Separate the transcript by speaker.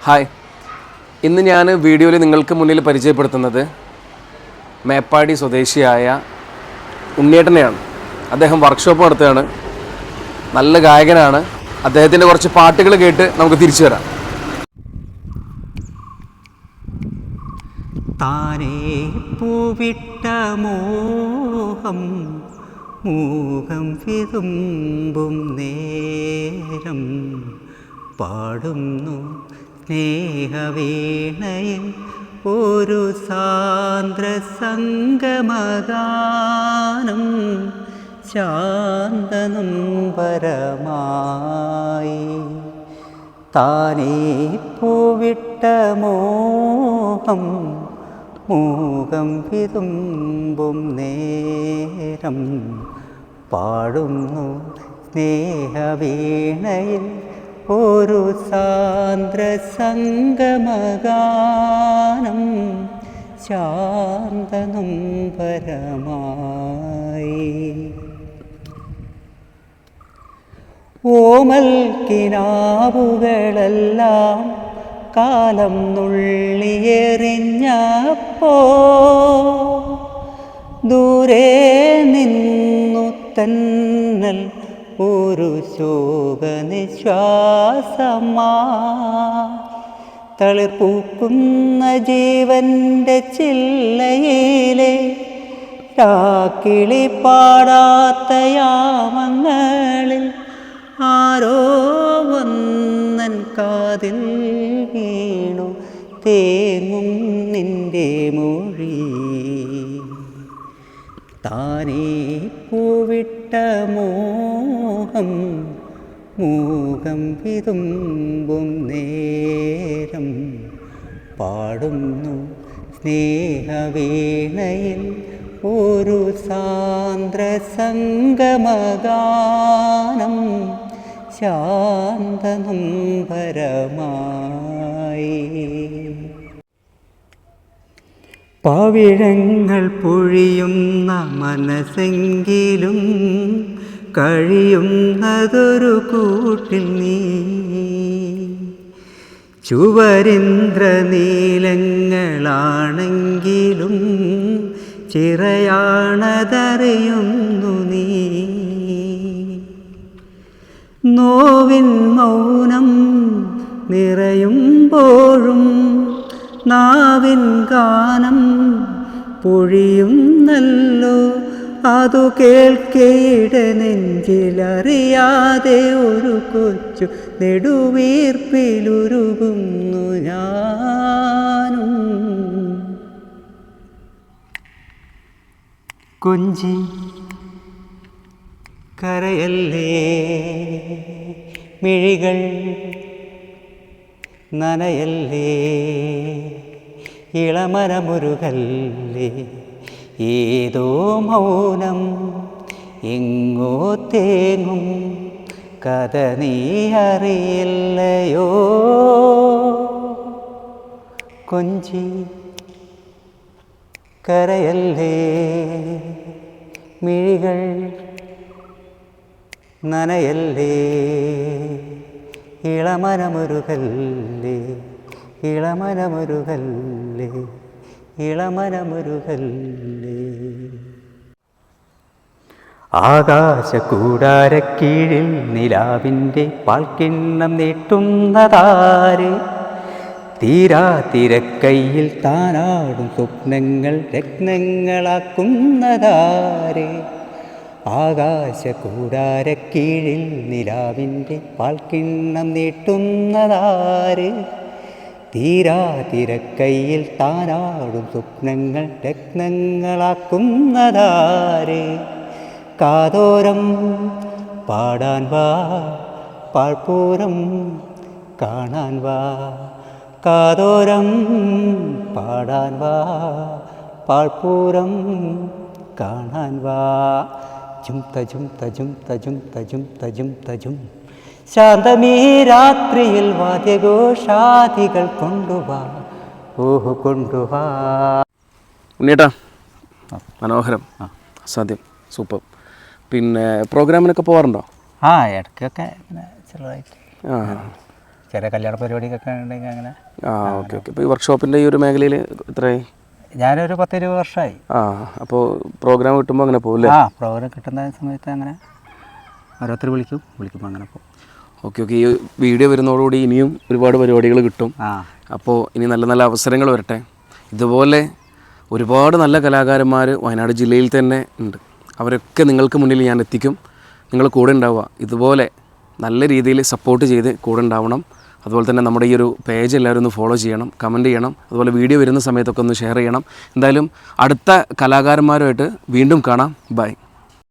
Speaker 1: Hi, ഇന്ന് ഞാൻ വീഡിയോയിൽ നിങ്ങൾക്ക് മുന്നിൽ പരിചയപ്പെടുത്തുന്നത് മേപ്പാടി സ്വദേശിയായ ഉണ്ണിയേട്ടനെയാണ്. അദ്ദേഹം വർക്ക്ഷോപ്പ് നടത്തുകയാണ്. നല്ല ഗായകനാണ്. അദ്ദേഹത്തിൻ്റെ കുറച്ച് പാട്ടുകൾ കേട്ട് നമുക്ക് തിരിച്ചു വരാം.
Speaker 2: താനേ പൂവിട്ട മോഹം മൂകം വിതുമ്പും നേരം പാടുന്നു സ്നേഹവീണയിൽ ഒരു സാന്ദ്ര സംഗമഗാനം ശാന്തനുംബരമായി. താനേ പൂവിട്ട മോഹം മൂകം വിതുമ്പും നേരം പാടുന്നു സ്നേഹവീണയിൽ ഒരു സാന്ദ്ര സംഗമഗാനം ശാന്തനുംബരമായി. ഓമൽ കിനാവുകളെല്ലാം കാലം നുള്ളിയെറിഞ്ഞപ്പോ ദൂരെ നിന്നു തന്നൽ ഒരു ശോകനിശ്വാസമാ. തളിർപ്പൂക്കുന്ന ജീവൻ്റെ ചില്ലയിലെ രാക്കിളി പാടാത്ത യാമങ്ങളിൽ ആരോ വന്നൻ കാതിൽ വീണു തേങ്ങും നിന്റെ മൊഴി. താനേ പൂവിട്ട മോഹം മൂകം വിതുമ്പും നേരം പാടുന്നു സ്നേഹവീണയിൽ ഒരു സാന്ദ്ര സംഗമഗാനം ശാന്തനുംബരമായി. പവിഴങ്ങൾ പൊഴിയുന്ന മനസ്സെങ്കിലും കഴിയുന്നതൊരു കൂട്ടിൽ നീ. ചുവരിന്ദ്രനീലങ്ങളാണെങ്കിലും ചിറയാണതറിയുന്നു നീ. നോവിൻ മൗനം നിറയുമ്പോഴും നാവിൻ ഗാനം പൊഴിയുന്നല്ലോ. അതു കേൾക്കേട നെഞ്ചിലറിയാതെ ഒരു കൊച്ചു നെടുവീർപ്പിലുരുകുന്നു ഞാനും. കൊഞ്ചി കരയല്ലേ, മിഴികൾ നനയല്ലേ, ഇളമരമുരുകല്ലേ. ഏതോ മൗനം എങ്ങോ തേങ്ങും കഥ നീ അറിയില്ലയോ. കൊഞ്ചി കരയല്ലേ, മിഴികൾ നനയല്ലേ, ഇളമരമുരുകല്ലേ, ഇളമരമുരുകല്ലേ, ഇളമരമുരുകല്ലേ. ആകാശക്കൂടാരക്കീഴിൽ നിലാവിൻ്റെ പാൽക്കിണ്ണം നീട്ടുന്നതാര്. തീരാ തിരക്കൈയിൽ താനാടും സ്വപ്നങ്ങൾ രത്നങ്ങളാക്കുന്നതാര്. ആകാശക്കൂടാരക്കീഴിൽ നിലാവിൻ്റെ പാൽക്കിണ്ണം നീട്ടുന്നതാര്. തീരാ തിരക്കൈയിൽ താനാടും സ്വപ്നങ്ങൾ രത്നങ്ങളാക്കുന്നതാര്. കാതോരം പാടാൻ വാ, പാഴ്പൂരം കാണാൻ വാ. കാതോരം പാടാൻ വാ, പാഴ്പൂരം കാണാൻ വാ. ജും തജും തജും തജും തജും തജും തജും. ശാന്തമീ രാത്രിയിൽ വാദ്യഘോഷാദികൾ കൊണ്ടുവാ, ഓഹു കൊണ്ടുവാ.
Speaker 1: ഉണ്ണിയേട്ടാ, മനോഹരം, അസാധ്യം, സൂപ്പർ. പിന്നെ പ്രോഗ്രാമിനൊക്കെ പോകാറുണ്ടോ?
Speaker 2: ആ, ഇടയ്ക്കൊക്കെ ഇങ്ങനെ ചെറുതായിട്ട്. ചെറിയ കല്യാണ പരിപാടിക്കൊക്കെ ഉണ്ടെങ്കിൽ അങ്ങനെ.
Speaker 1: ആ ഓക്കെ ഓക്കെ. ഇപ്പോൾ ഈ വർക്ക്ഷോപ്പിൻ്റെ ഈ ഒരു മേഖലയിൽ എത്രയായി?
Speaker 2: ഞാനൊരു 10-20 വർഷമായി.
Speaker 1: അപ്പോൾ പ്രോഗ്രാം കിട്ടുമ്പോൾ അങ്ങനെ പോകില്ലേ?
Speaker 2: പ്രോഗ്രാം കിട്ടുന്ന സമയത്ത് അങ്ങനെ ഓരോരുത്തർ വിളിക്കുമ്പോൾ അങ്ങനെ പോകും.
Speaker 1: Okay okay. ഈ വീഡിയോ വരുന്നതോടുകൂടി ഇനിയും ഒരുപാട് പരിപാടികൾ കിട്ടും. അപ്പോൾ ഇനി നല്ല നല്ല അവസരങ്ങൾ വരട്ടെ. ഇതുപോലെ ഒരുപാട് നല്ല കലാകാരന്മാർ വയനാട് ജില്ലയിൽ തന്നെ ഉണ്ട്. അവരൊക്കെ നിങ്ങൾക്ക് മുന്നിൽ ഞാൻ എത്തിക്കും. നിങ്ങൾ കൂടെ ഉണ്ടാവുക. ഇതുപോലെ നല്ല രീതിയിൽ സപ്പോർട്ട് ചെയ്ത് കൂടെ ഉണ്ടാവണം. അതുപോലെ തന്നെ നമ്മുടെ ഈ ഒരു പേജ് എല്ലാവരും ഒന്ന് ഫോളോ ചെയ്യണം, കമൻറ്റ് ചെയ്യണം. അതുപോലെ വീഡിയോ വരുന്ന സമയത്തൊക്കെ ഒന്ന് ഷെയർ ചെയ്യണം. എന്തായാലും അടുത്ത കലാകാരന്മാരുമായിട്ട് വീണ്ടും കാണാം. ബൈ.